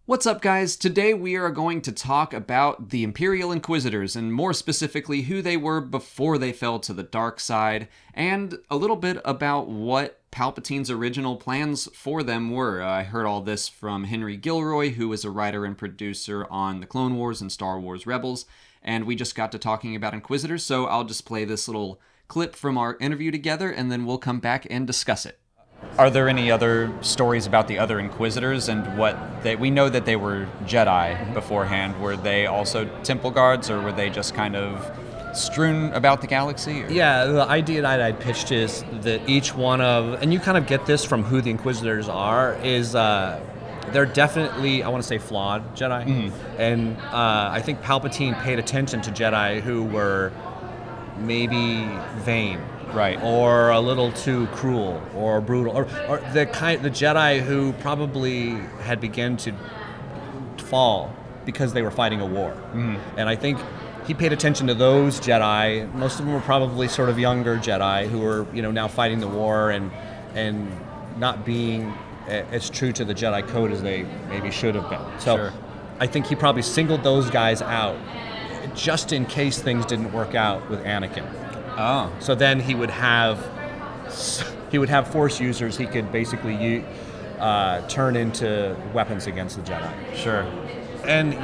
What's up, guys? Today we are going to talk about the Imperial Inquisitors, and more specifically who they were before they fell to the dark side, and a little bit about what Palpatine's original plans for them were. I heard all this from Henry Gilroy, who is a writer and producer on the Clone Wars and Star Wars Rebels, and we just got to talking about Inquisitors, so I'll just play this little clip from our interview together, and then we'll come back and discuss it. Are there any other stories about the other Inquisitors and we know that they were Jedi beforehand. Were they also Temple Guards, or were they just kind of strewn about the galaxy? Or? Yeah, the idea that I'd pitched is that each one of, and you kind of get this from who the Inquisitors are, is they're definitely, I want to say, flawed Jedi. Mm-hmm. And I think Palpatine paid attention to Jedi who were maybe vain. Right. Or a little too cruel or brutal, or the Jedi who probably had begun to fall because they were fighting a war. Mm-hmm. And I think he paid attention to those Jedi. Most of them were probably sort of younger Jedi who were, now fighting the war and not being as true to the Jedi code as they maybe should have been. So sure. I think he probably singled those guys out just in case things didn't work out with Anakin. Oh. So then he would have Force users he could basically turn into weapons against the Jedi. Sure. And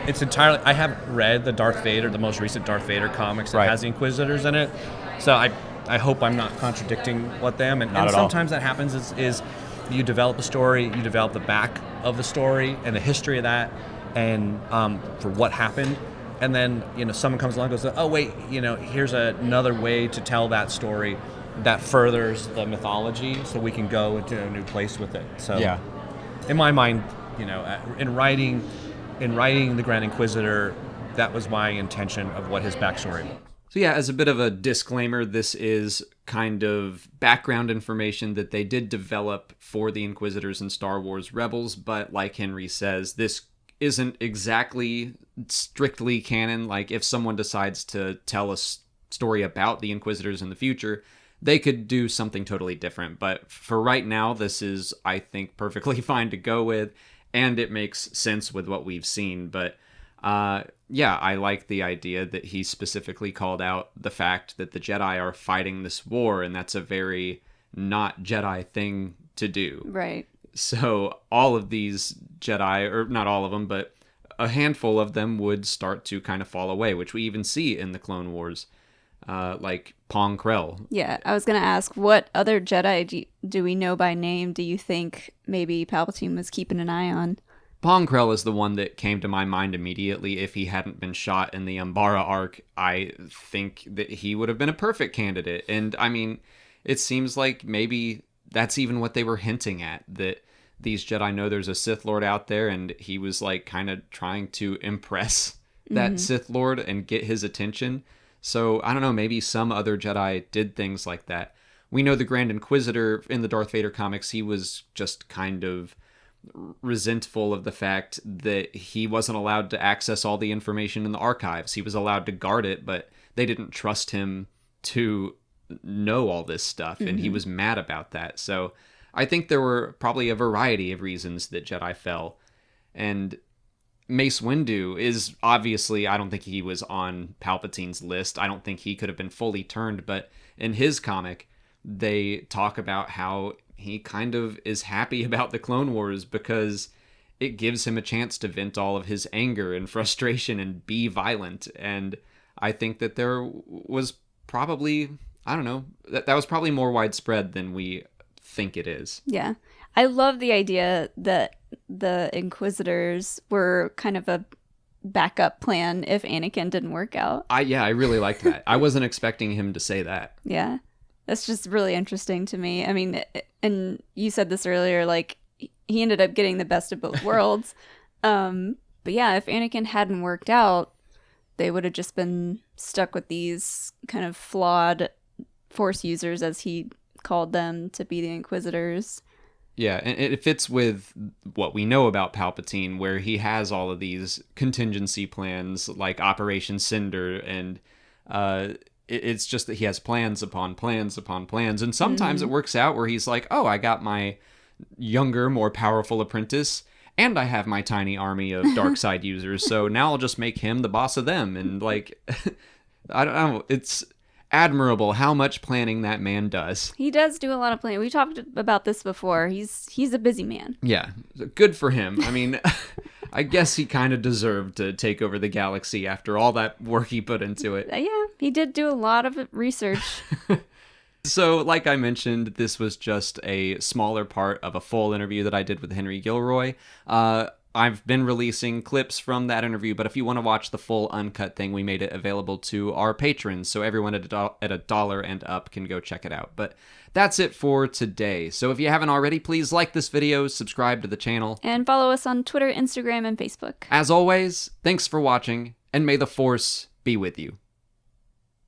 it's entirely. I haven't read the most recent Darth Vader comics that has the Inquisitors in it. So I hope I'm not contradicting what them. And sometimes that happens is you develop a story, you develop the back of the story and the history of that, and for what happened. And then, someone comes along and goes, oh, wait, here's another way to tell that story that furthers the mythology so we can go into a new place with it. So, yeah. In my mind, in writing The Grand Inquisitor, that was my intention of what his backstory was. So yeah, as a bit of a disclaimer, this is kind of background information that they did develop for the Inquisitors in Star Wars Rebels, but like Henry says, this isn't exactly strictly canon. Like, if someone decides to tell a story about the Inquisitors in the future, they could do something totally different. But for right now, this is, I think, perfectly fine to go with, and it makes sense with what we've seen. But yeah, I like the idea that he specifically called out the fact that the Jedi are fighting this war, and that's a very not Jedi thing to do. Right. So all of these Jedi, or not all of them, but a handful of them would start to kind of fall away, which we even see in the Clone Wars, like Pong Krell. Yeah, I was going to ask, what other Jedi do we know by name do you think maybe Palpatine was keeping an eye on? Pong Krell is the one that came to my mind immediately. If he hadn't been shot in the Umbara arc, I think that he would have been a perfect candidate. And I mean, it seems like maybe that's even what they were hinting at, that these Jedi know there's a Sith Lord out there, and he was like kind of trying to impress that Sith Lord and get his attention. So I don't know, maybe some other Jedi did things like that. We know the Grand Inquisitor in the Darth Vader comics, he was just kind of resentful of the fact that he wasn't allowed to access all the information in the archives. He was allowed to guard it, but they didn't trust him to know all this stuff, and he was mad about that. So I think there were probably a variety of reasons that Jedi fell. And Mace Windu is obviously, I don't think he was on Palpatine's list. I don't think he could have been fully turned, but in his comic, they talk about how he kind of is happy about the Clone Wars because it gives him a chance to vent all of his anger and frustration and be violent. And I think that there was probably, I don't know, that was probably more widespread than we think it is. Yeah. I love the idea that the Inquisitors were kind of a backup plan if Anakin didn't work out. I really liked that. I wasn't expecting him to say that. Yeah. That's just really interesting to me. I mean, and you said this earlier, like, he ended up getting the best of both worlds. But yeah, if Anakin hadn't worked out, they would have just been stuck with these kind of flawed Force users, as he called them, to be the Inquisitors. Yeah, and it fits with what we know about Palpatine, where he has all of these contingency plans, like Operation Cinder, and it's just that he has plans upon plans upon plans, and sometimes it works out where he's like, oh, I got my younger, more powerful apprentice, and I have my tiny army of dark side users, so now I'll just make him the boss of them. And like, I don't know, it's admirable how much planning that man does. He does do a lot of planning. We talked about this before. He's a busy man. Yeah, good for him. I mean, I guess he kind of deserved to take over the galaxy after all that work he put into it. Yeah, he did do a lot of research. So, like I mentioned, this was just a smaller part of a full interview that I did with Henry Gilroy. I've been releasing clips from that interview, but if you want to watch the full uncut thing, we made it available to our patrons, so everyone at $1 and up can go check it out. But that's it for today. So if you haven't already, please like this video, subscribe to the channel, and follow us on Twitter, Instagram, and Facebook. As always, thanks for watching, and may the Force be with you.